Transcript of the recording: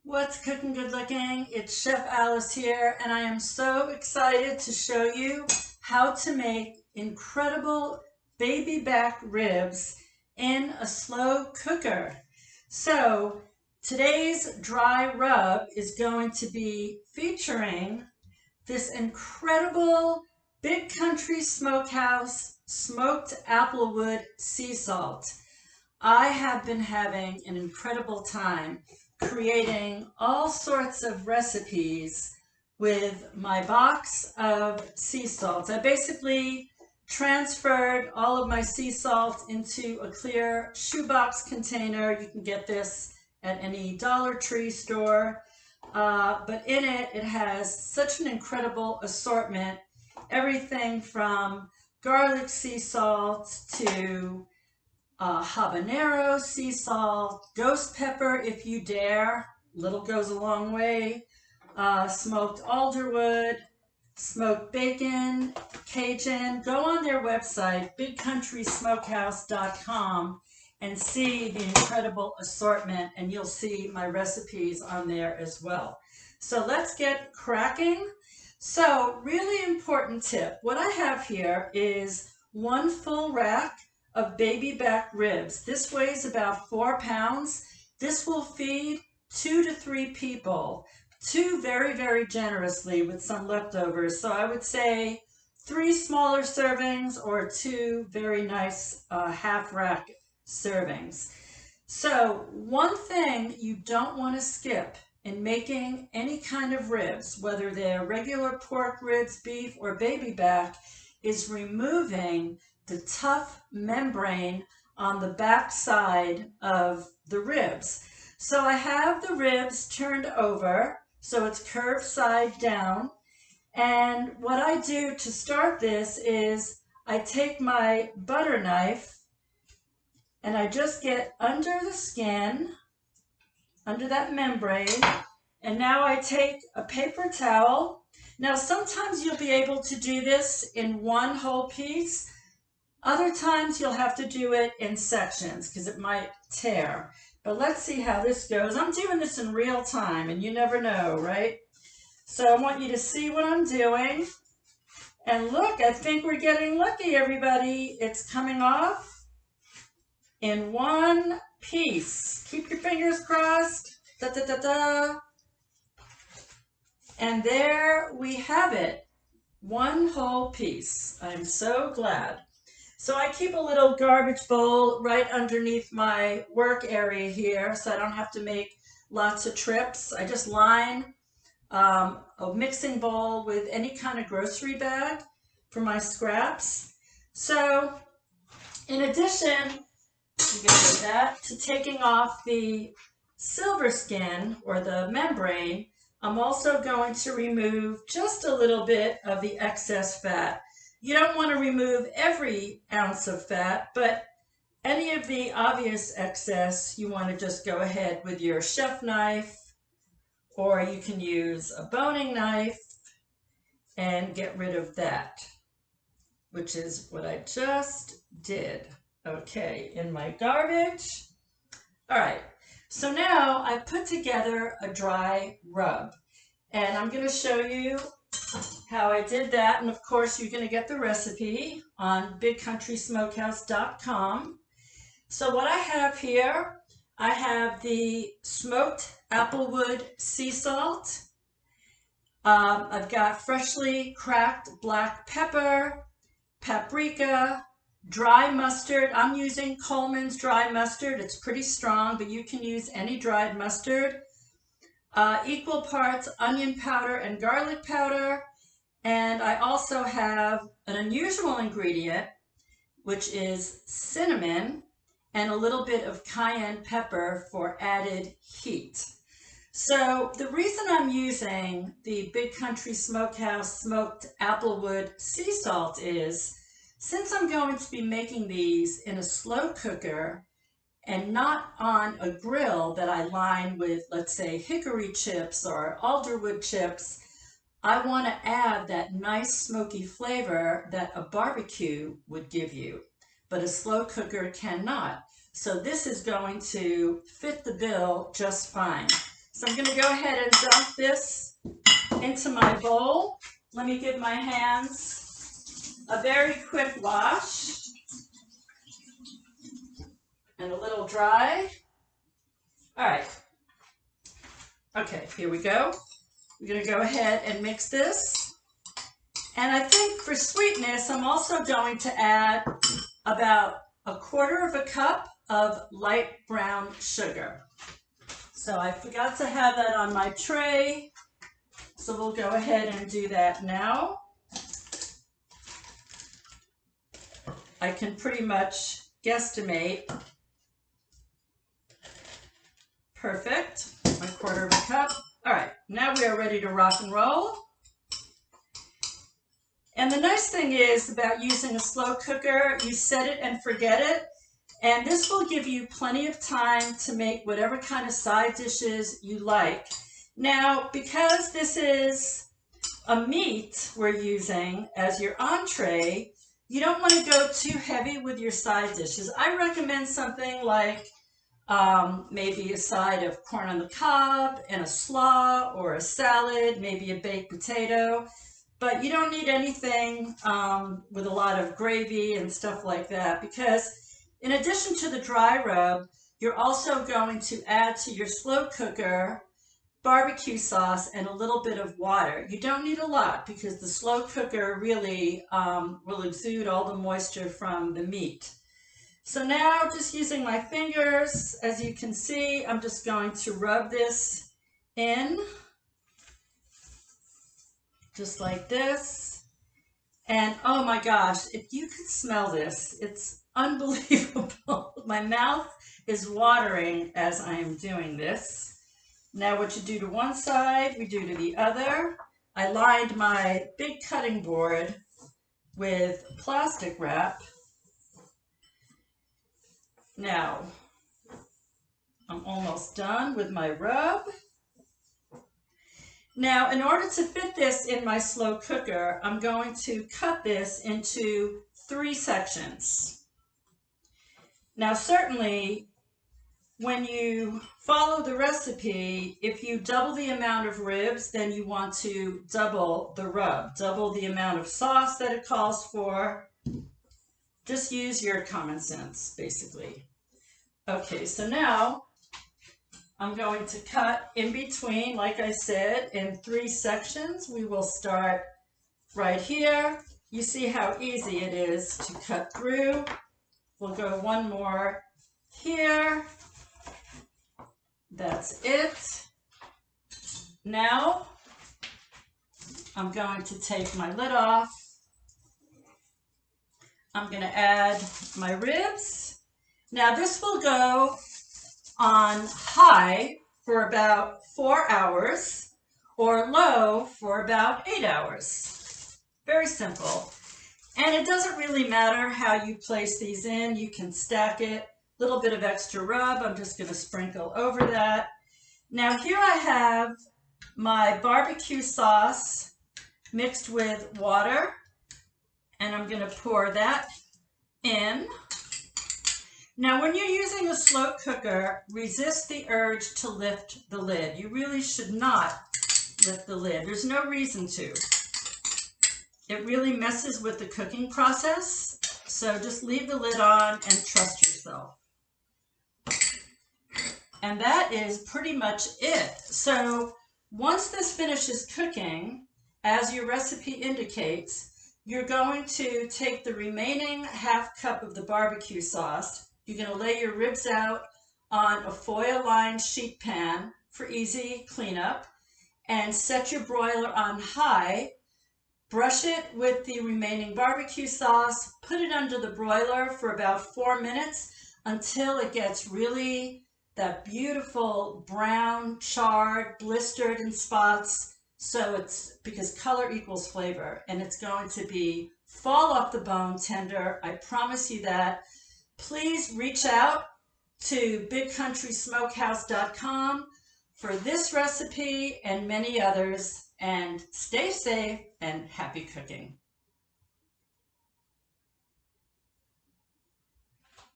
What's cooking good looking? It's Chef Alice here, and I am so excited to show you how to make incredible baby back ribs in a slow cooker. So today's dry rub is going to be featuring this incredible Big Country Smokehouse smoked applewood sea salt. I have been having an incredible time creating all sorts of recipes with my box of sea salts. I basically transferred all of my sea salt into a clear shoebox container. You can get this at any Dollar Tree store. But in it, it has such an incredible assortment. Everything from garlic sea salt to habanero, sea salt, ghost pepper if you dare, little goes a long way, smoked alderwood, smoked bacon, Cajun. Go on their website, bigcountrysmokehouse.com, and see the incredible assortment, and you'll see my recipes on there as well. So let's get cracking. So really important tip, what I have here is one full rack of baby back ribs. This weighs about 4 pounds. This will feed 2 to 3 people, two very, very generously with some leftovers. So I would say 3 smaller servings or 2 very nice half rack servings. So one thing you don't want to skip in making any kind of ribs, whether they're regular pork ribs, beef, or baby back, is removing the tough membrane on the back side of the ribs. So I have the ribs turned over, so it's curved side down. And what I do to start this is I take my butter knife and I just get under the skin, under that membrane, and now I take a paper towel. Now sometimes you'll be able to do this in one whole piece. Other times you'll have to do it in sections because it might tear. But let's see how this goes. I'm doing this in real time and you never know, right? So I want you to see what I'm doing. And look, I think we're getting lucky, everybody. It's coming off in one piece. Keep your fingers crossed. Da, da, da, da. And there we have it. One whole piece. I'm so glad. So I keep a little garbage bowl right underneath my work area here so I don't have to make lots of trips. I just line a mixing bowl with any kind of grocery bag for my scraps. So in addition, you get that, to taking off the silver skin or the membrane, I'm also going to remove just a little bit of the excess fat. You don't want to remove every ounce of fat, but any of the obvious excess, you want to just go ahead with your chef knife, or you can use a boning knife and get rid of that, which is what I just did. Okay, in my garbage. All right, so now I put together a dry rub, and I'm going to show you how I did that. And of course, you're going to get the recipe on bigcountrysmokehouse.com. So what I have here, I have the smoked applewood sea salt. I've got freshly cracked black pepper, paprika, dry mustard. I'm using Coleman's dry mustard. It's pretty strong, but you can use any dried mustard. Equal parts onion powder and garlic powder. And I also have an unusual ingredient, which is cinnamon and a little bit of cayenne pepper for added heat. So the reason I'm using the Big Country Smokehouse smoked applewood sea salt is, since I'm going to be making these in a slow cooker and not on a grill that I line with, let's say, hickory chips or alderwood chips, I want to add that nice smoky flavor that a barbecue would give you, but a slow cooker cannot. So this is going to fit the bill just fine. So I'm going to go ahead and dump this into my bowl. Let me give my hands a very quick wash and a little dry. All right. Okay, here we go. We're going to go ahead and mix this. And I think for sweetness, I'm also going to add about 1/4 cup of light brown sugar. So I forgot to have that on my tray. So we'll go ahead and do that now. I can pretty much guesstimate. Perfect. 1/4 cup. All right, now we are ready to rock and roll. And the nice thing is about using a slow cooker, you set it and forget it. And this will give you plenty of time to make whatever kind of side dishes you like. Now, because this is a meat we're using as your entree, you don't want to go too heavy with your side dishes. I recommend something like maybe a side of corn on the cob and a slaw, or a salad, maybe a baked potato. But you don't need anything with a lot of gravy and stuff like that, because in addition to the dry rub, you're also going to add to your slow cooker barbecue sauce and a little bit of water. You don't need a lot, because the slow cooker really will exude all the moisture from the meat. So now, just using my fingers, as you can see, I'm just going to rub this in, just like this. And oh my gosh, if you could smell this, it's unbelievable. My mouth is watering as I am doing this. Now what you do to one side, we do to the other. I lined my big cutting board with plastic wrap. Now, I'm almost done with my rub. Now, in order to fit this in my slow cooker, I'm going to cut this into 3 sections. Now, certainly, when you follow the recipe, if you double the amount of ribs, then you want to double the rub, double the amount of sauce that it calls for. Just use your common sense, basically. Okay, so now I'm going to cut in between, like I said, in 3 sections. We will start right here. You see how easy it is to cut through. We'll go one more here. That's it. Now, I'm going to take my lid off. I'm going to add my ribs. Now, this will go on high for about 4 hours, or low for about 8 hours. Very simple. And it doesn't really matter how you place these in. You can stack it. A little bit of extra rub, I'm just going to sprinkle over that. Now here I have my barbecue sauce mixed with water, and I'm going to pour that in. Now when you're using a slow cooker, resist the urge to lift the lid. You really should not lift the lid. There's no reason to. It really messes with the cooking process, so just leave the lid on and trust yourself. And that is pretty much it. So once this finishes cooking, as your recipe indicates, you're going to take the remaining ½ cup of the barbecue sauce. You're going to lay your ribs out on a foil-lined sheet pan for easy cleanup, and set your broiler on high. Brush it with the remaining barbecue sauce, put it under the broiler for about 4 minutes until it gets really that beautiful brown, charred, blistered in spots. So it's, because color equals flavor, and it's going to be fall off the bone tender. I promise you that. Please reach out to bigcountrysmokehouse.com for this recipe and many others, and stay safe and happy cooking.